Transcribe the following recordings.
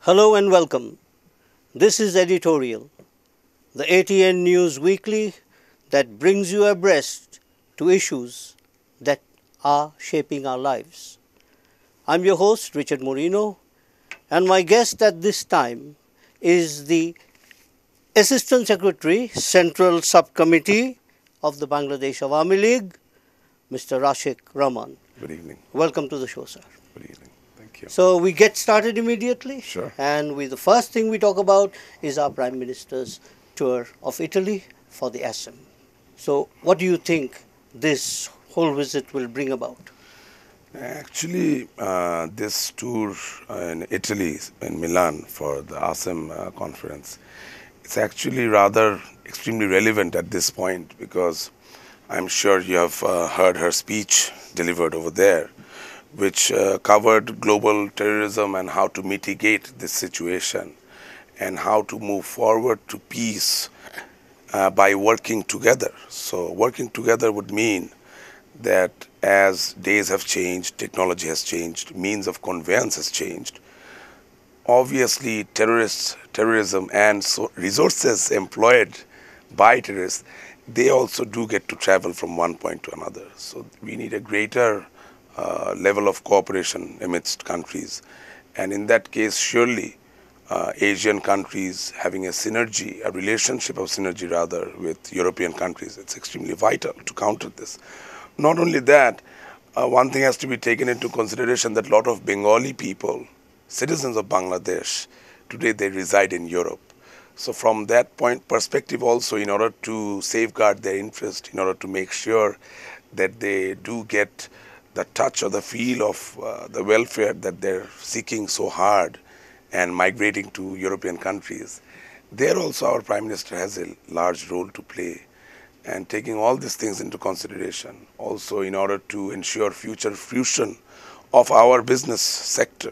Hello and welcome. This is Editorial, the ATN News Weekly that brings you abreast to issues that are shaping our lives. I'm your host, Richard Moreino, and my guest at this time is the Assistant Secretary, Central Subcommittee of the Bangladesh Awami League, Mr. Rasheq Rahman. Good evening. Welcome to the show, sir. Good evening. Thank you. So we get started immediately. Sure. And the first thing we talk about is our Prime Minister's tour of Italy for the SM. So what do you think this whole visit will bring about? Actually, this tour in Italy, in Milan, for the ASEM conference, it's actually rather extremely relevant at this point because I'm sure you have heard her speech delivered over there, which covered global terrorism and how to mitigate this situation and how to move forward to peace by working together. So working together would mean that as days have changed, technology has changed, means of conveyance has changed. Obviously, terrorism and resources employed by terrorists, they also do get to travel from one point to another. So we need a greater level of cooperation amidst countries. And in that case, surely Asian countries having a synergy, a relationship of synergy rather, with European countries, it's extremely vital to counter this. Not only that, one thing has to be taken into consideration that a lot of Bengali people, citizens of Bangladesh, today they reside in Europe. So from that point perspective also, in order to safeguard their interest, in order to make sure that they do get the touch or the feel of the welfare that they're seeking so hard and migrating to European countries, there also our Prime Minister has a large role to play. And taking all these things into consideration, also in order to ensure future fusion of our business sector,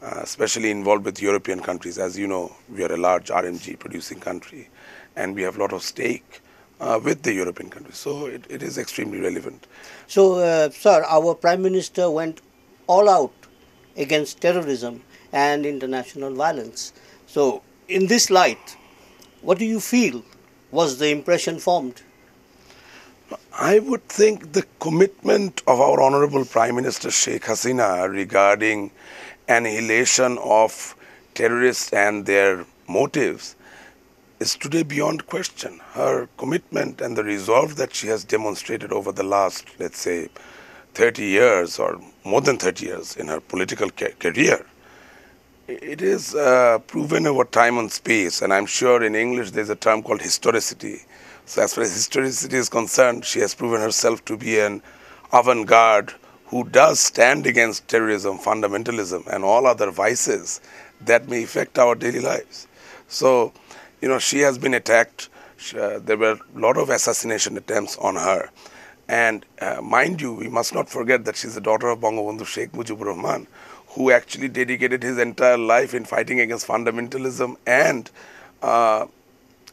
especially involved with European countries. As you know, we are a large RMG producing country and we have a lot of stake with the European countries. So it is extremely relevant. So, sir, our Prime Minister went all out against terrorism and international violence. So, in this light, what do you feel was the impression formed? I would think the commitment of our Honorable Prime Minister Sheikh Hasina regarding annihilation of terrorists and their motives is today beyond question. Her commitment and the resolve that she has demonstrated over the last, let's say, 30 years or more than 30 years in her political career, it is proven over time and space. And I'm sure in English there's a term called historicity. So as far as historicity is concerned, she has proven herself to be an avant-garde who does stand against terrorism, fundamentalism, and all other vices that may affect our daily lives. So, you know, she has been attacked. There were a lot of assassination attempts on her. And mind you, we must not forget that she's the daughter of Bangabandhu Sheikh Mujibur Rahman, who actually dedicated his entire life in fighting against fundamentalism and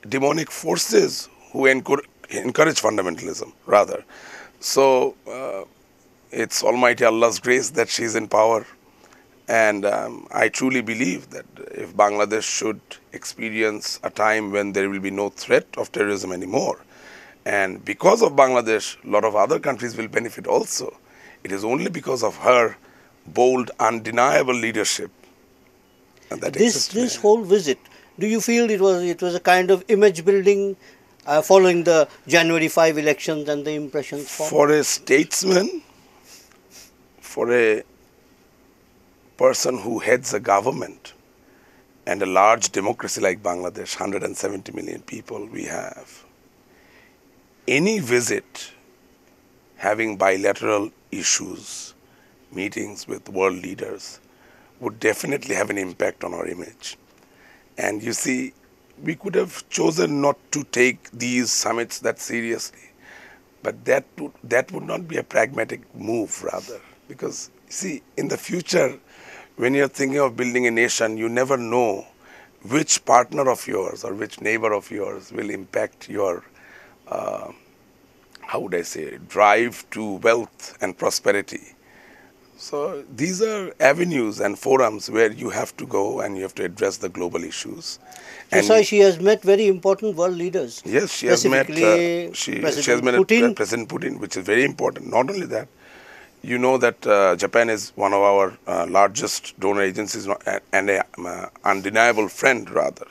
demonic forces who encourage fundamentalism, rather. So it's Almighty Allah's grace that she's in power. And I truly believe that if Bangladesh should experience a time when there will be no threat of terrorism anymore, and because of Bangladesh, a lot of other countries will benefit also, it is only because of her bold, undeniable leadership. And that this whole visit, do you feel it was a kind of image building following the January 5 elections and the impressions formed? For a statesman, for a person who heads a government and a large democracy like Bangladesh, 170 million people we have, any visit having bilateral issues, meetings with world leaders, would definitely have an impact on our image. And you see, we could have chosen not to take these summits that seriously, but that would not be a pragmatic move, rather. Because, see, in the future, when you're thinking of building a nation, you never know which partner of yours or which neighbor of yours will impact your, how would I say, drive to wealth and prosperity. So these are avenues and forums where you have to go and you have to address the global issues. So, sir, she has met very important world leaders. Yes, she has met President Putin. President Putin, which is very important. Not only that, you know that Japan is one of our largest donor agencies and an undeniable friend, rather.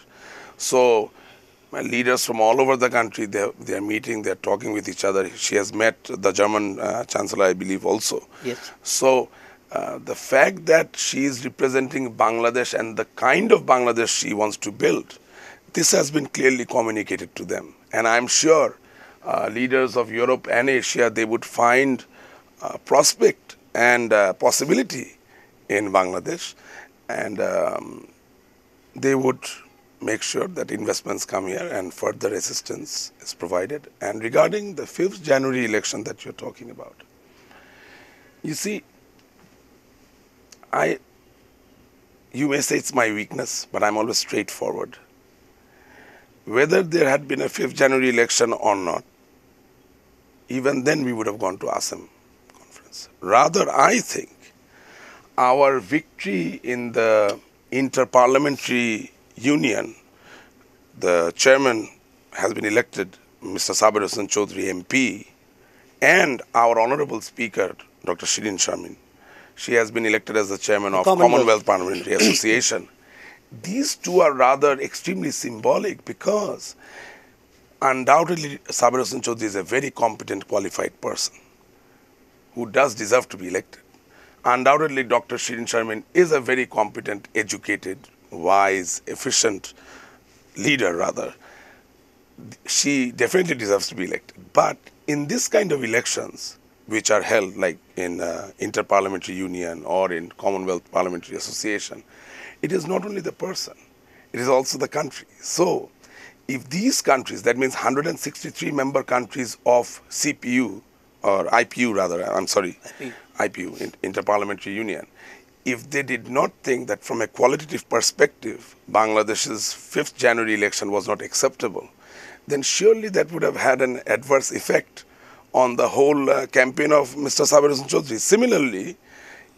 So leaders from all over the country, they are meeting, they are talking with each other. She has met the German Chancellor, I believe, also. Yes. So the fact that she is representing Bangladesh and the kind of Bangladesh she wants to build, this has been clearly communicated to them. And I'm sure leaders of Europe and Asia, they would find prospect and possibility in Bangladesh, and they would make sure that investments come here and further assistance is provided. And regarding the 5th January election that you're talking about, you see, you may say it's my weakness, but I'm always straightforward. Whether there had been a 5th January election or not, even then we would have gone to ASEM conference. Rather, I think our victory in the Inter-Parliamentary Union, the chairman has been elected, Mr. Sabir Hossain Chaudhry MP, and our honorable speaker, Dr. Shirin Sharmin, she has been elected as the chairman of Commonwealth Parliamentary Association. These two are rather extremely symbolic because undoubtedly Sabir Hossain Chaudhry is a very competent, qualified person who does deserve to be elected. Undoubtedly, Dr. Shirin Sharmin is a very competent, educated, wise, efficient leader, rather. She definitely deserves to be elected. But in this kind of elections, which are held like in Inter-Parliamentary Union or in Commonwealth Parliamentary Association, it is not only the person, it is also the country. So, if these countries, that means 163 member countries of CPU, or IPU rather, IPU, Inter-Parliamentary Union, if they did not think that from a qualitative perspective, Bangladesh's 5th January election was not acceptable, then surely that would have had an adverse effect on the whole campaign of Mr. Sabir Hossain Chaudhry. Similarly,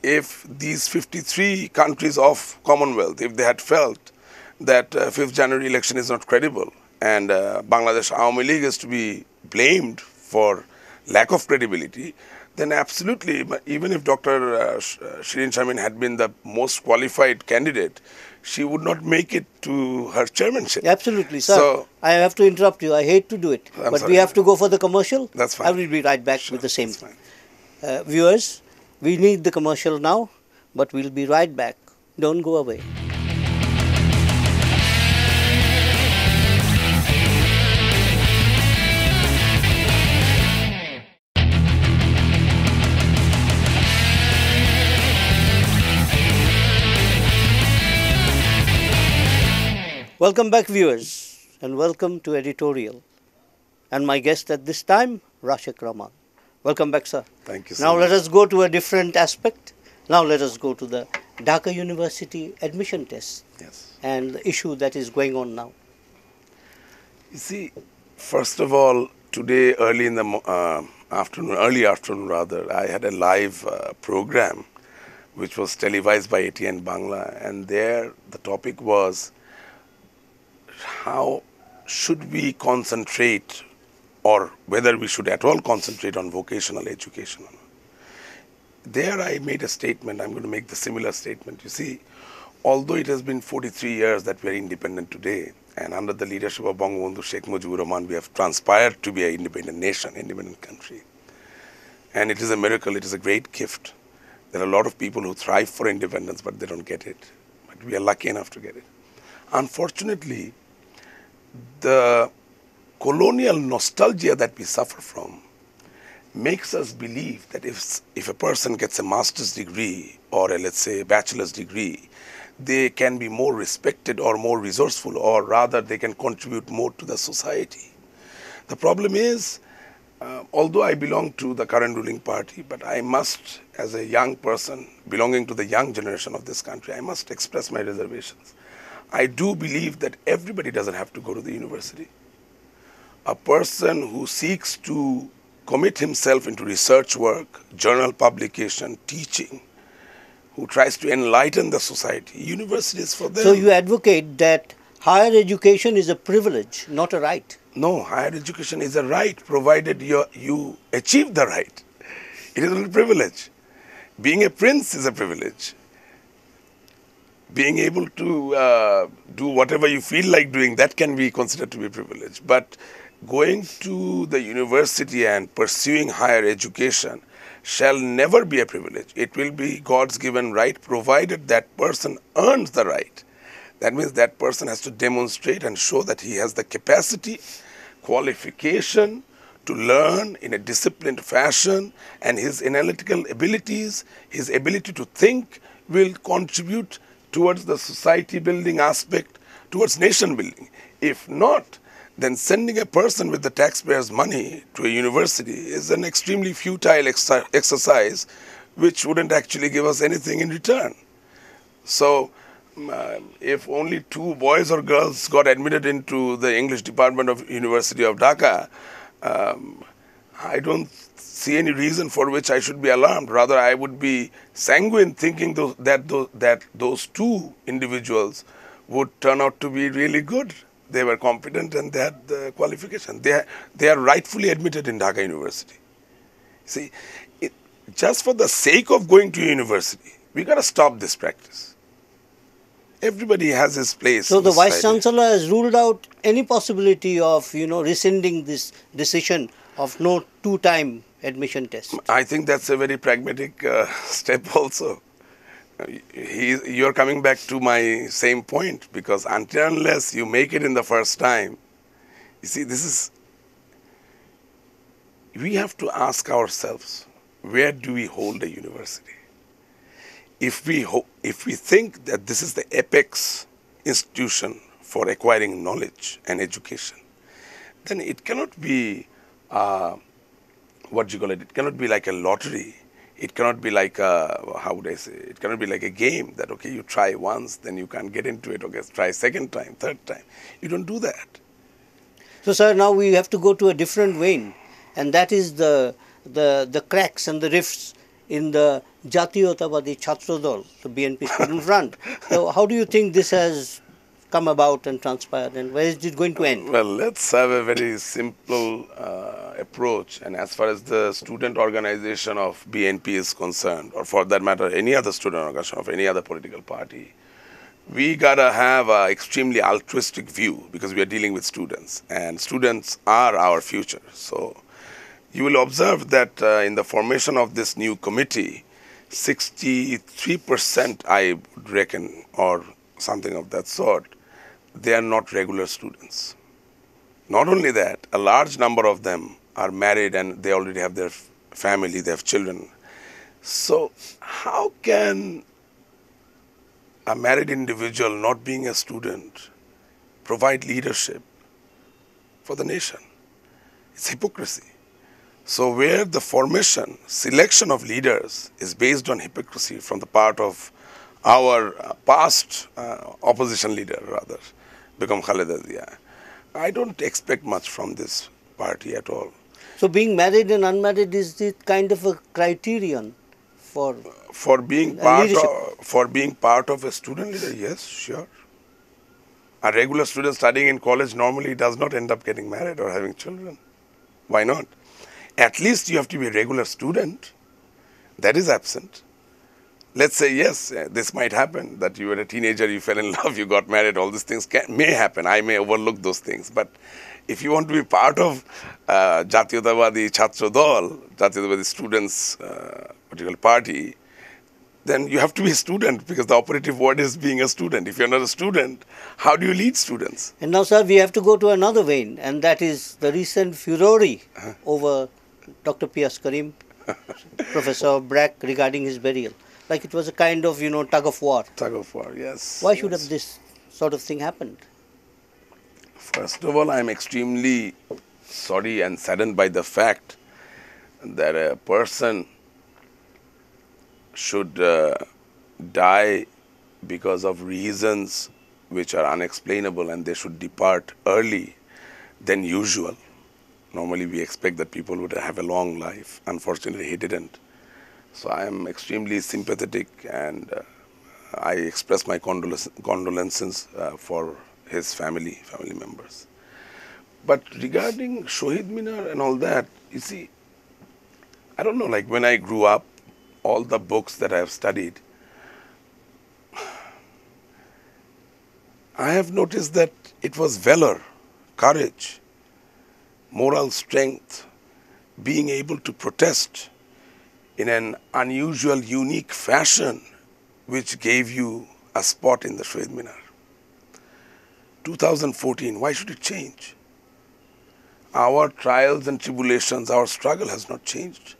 if these 53 countries of Commonwealth, if they had felt that 5th January election is not credible and Bangladesh Awami League is to be blamed for lack of credibility, then absolutely, even if Dr. Shirin Sharmin had been the most qualified candidate, she would not make it to her chairmanship. Absolutely, sir. So, I have to interrupt you. I hate to do it. But we have to go for the commercial. That's fine. I will be right back with the same thing. Viewers, we need the commercial now, but we'll be right back. Don't go away. Welcome back, viewers, and welcome to Editorial. And my guest at this time, Rasheq Rahman. Welcome back, sir. Thank you so much. Now let us go to a different aspect. Now let us go to the Dhaka University admission test. Yes. And the issue that is going on now. You see, first of all, today early in the afternoon rather, I had a live program which was televised by ATN Bangla, and there the topic was how should we concentrate, or whether we should at all concentrate on vocational education. There I made a statement, I'm going to make the similar statement. You see, although it has been 43 years that we are independent today, and under the leadership of Bangabandhu Sheikh Rahman, we have transpired to be an independent nation, independent country. And it is a miracle, it is a great gift. There are a lot of people who thrive for independence, but they don't get it. But we are lucky enough to get it. Unfortunately, the colonial nostalgia that we suffer from makes us believe that if a person gets a master's degree or let's say a bachelor's degree, they can be more respected or more resourceful, or rather they can contribute more to the society. The problem is, although I belong to the current ruling party, but I must, as a young person belonging to the young generation of this country, I must express my reservations. I do believe that everybody doesn't have to go to the university. A person who seeks to commit himself into research work, journal publication, teaching, who tries to enlighten the society. University is for them. So you advocate that higher education is a privilege, not a right. No, higher education is a right provided you achieve the right. It is not a privilege. Being a prince is a privilege. Being able to do whatever you feel like doing, that can be considered to be a privilege. But going to the university and pursuing higher education shall never be a privilege. It will be God's given right provided that person earns the right. That means that person has to demonstrate and show that he has the capacity, qualification to learn in a disciplined fashion, and his analytical abilities, his ability to think will contribute towards the society building aspect, towards nation building. If not, then sending a person with the taxpayers' money to a university is an extremely futile exercise which wouldn't actually give us anything in return. So, if only 2 boys or girls got admitted into the English department of University of Dhaka, I don't see any reason for which I should be alarmed. Rather, I would be sanguine thinking that those 2 individuals would turn out to be really good. They were competent and they had the qualification. They are rightfully admitted in Dhaka University. See, just for the sake of going to university, we got to stop this practice. Everybody has his place. So the Vice Chancellor has ruled out any possibility of, rescinding this decision of no 2-time admission test. I think that's a very pragmatic step also. You're coming back to my same point, because until unless you make it in the first time, you see, we have to ask ourselves, where do we hold a university? If we think that this is the apex institution for acquiring knowledge and education, then it cannot be, it cannot be like a lottery. It cannot be like it cannot be like a game that, okay, you try once, then you can't get into it, okay, try second time, third time. You don't do that. So, sir, now we have to go to a different vein, and that is the cracks and the rifts in the Jatiyotavadi Chhatra Dal, the BNP Student Front. So how do you think this has come about and transpired, and where is it going to end? Well, let's have a very simple approach. And as far as the student organization of BNP is concerned, or for that matter, any other student organization of any other political party, we gotta have an extremely altruistic view, because we are dealing with students, and students are our future. So you will observe that in the formation of this new committee, 63%, I would reckon, or something of that sort, they are not regular students. Not only that, a large number of them are married and they already have their family, they have children. So how can a married individual, not being a student, provide leadership for the nation? It's hypocrisy. So where the selection of leaders is based on hypocrisy from the part of our past opposition leader, rather, Begum Khaleda Zia, I don't expect much from this party at all. So being married and unmarried is the kind of a criterion for being part of a student leader? Yes, sure. A regular student studying in college normally does not end up getting married or having children. Why not? At least you have to be a regular student. That is absent. Let's say, yes, this might happen, that you were a teenager, you fell in love, you got married, all these things may happen. I may overlook those things. But if you want to be part of Jatiyotavadi Chhatra Dal, Jatiyotavadi Students Political Party, then you have to be a student, because the operative word is being a student. If you're not a student, how do you lead students? And now, sir, we have to go to another vein, and that is the recent furore over Dr. Pierce Karim, Professor of BRAC, regarding his burial. Like it was a kind of, tug of war. Tug of war, yes. Why should have this sort of thing happened? First of all, I am extremely sorry and saddened by the fact that a person should die because of reasons which are unexplainable, and they should depart early than usual. Normally we expect that people would have a long life. Unfortunately, he didn't. So I am extremely sympathetic, and I express my condolences for his family members. But regarding Shohid Minar and all that, you see, I don't know, like when I grew up, all the books that I have studied, I have noticed that it was valor, courage, moral strength, being able to protest in an unusual, unique fashion, which gave you a spot in the Shohid Minar. 2014, why should it change? Our trials and tribulations, our struggle has not changed.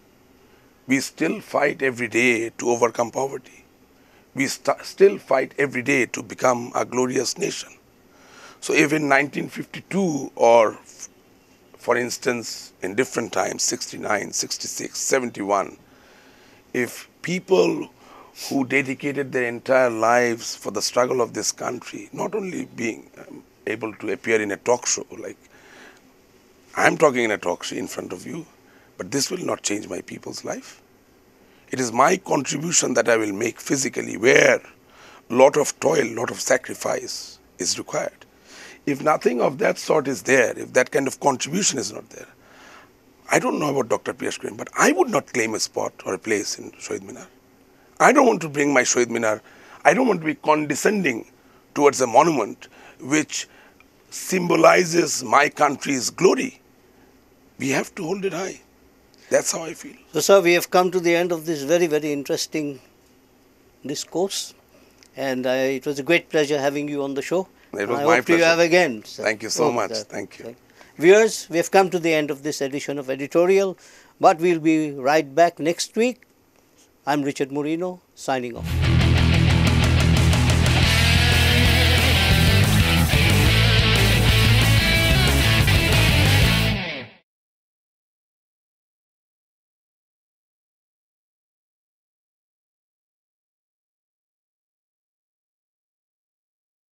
We still fight every day to overcome poverty. We still fight every day to become a glorious nation. So if in 1952, or for instance, in different times, 69, 66, 71, if people who dedicated their entire lives for the struggle of this country, not only being able to appear in a talk show, like I'm talking in a talk show in front of you, but this will not change my people's life. It is my contribution that I will make physically, where lot of toil, lot of sacrifice is required. If nothing of that sort is there, if that kind of contribution is not there, I don't know about Dr. Pierce Karim, but I would not claim a spot or a place in Shohid Minar. I don't want to bring my Shohid Minar, I don't want to be condescending towards a monument which symbolizes my country's glory. We have to hold it high. That's how I feel. So, sir, we have come to the end of this very, very interesting discourse, and it was a great pleasure having you on the show. It was I my hope pleasure. to have again, sir. Thank you so much. Thank you. Viewers, we have come to the end of this edition of Editorial, but we'll be right back next week. I'm Richard Moreino, signing off.